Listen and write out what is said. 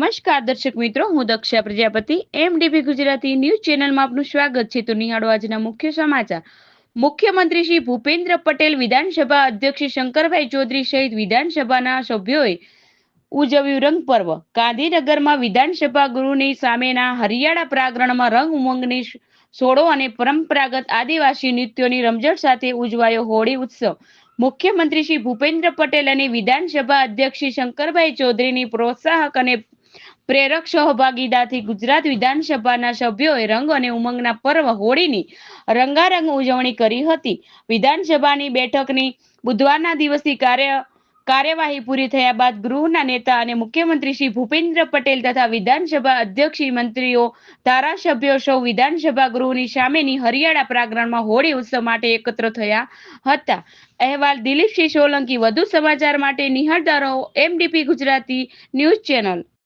નમસ્કાર દર્શક મિત્રો, હું દક્ષા પ્રજાપતિ એમડીબી ગુજરાતી ન્યૂઝ ચેનલમાં આપનું સ્વાગત છે. તો નિહાળો આજના મુખ્ય સમાચાર. મુખ્યમંત્રી શ્રી ભૂપેન્દ્ર પટેલ, વિધાનસભા અધ્યક્ષ શંકરભાઈ ચૌધરી સહિત વિધાનસભાના સભ્યોએ ઉજવ્યું રંગ પર્વ. ગાંધીનગરમાં વિધાનસભા ગૃહની સામેના હરિયાળા પ્રાંગણમાં રંગ ઉમંગની સોડો અને પરંપરાગત આદિવાસી નૃત્યોની રમઝટ સાથે ઉજવાયો હોળી ઉત્સવ. મુખ્યમંત્રી શ્રી ભૂપેન્દ્ર પટેલ અને વિધાનસભા અધ્યક્ષ શંકરભાઈ ચૌધરીની પ્રોત્સાહક અને પ્રેરક સહભાગીદારથી ગુજરાત વિધાનસભાના સભ્યોએ રંગ અને ઉમંગના પર્વ હોળીની રંગારંગ ઉજવણી કરી હતી. વિધાનસભાની બેઠકની બુધવારના દિવસની કાર્યવાહી પૂરી થયા બાદ ગૃહના નેતા અને મુખ્યમંત્રી શ્રી ભૂપેન્દ્ર પટેલ તથા વિધાનસભા અધ્યક્ષ, મંત્રીઓ, ધારાસભ્યો સૌ વિધાનસભા ગૃહની સામેની હરિયાળા પ્રાંગણમાં હોળી ઉત્સવ માટે એકત્ર થયા હતા. અહેવાલ દિલીપસિંહ સોલંકી. વધુ સમાચાર માટે નિહાળતા રહો એમડીપી ગુજરાતી ન્યૂઝ ચેનલ.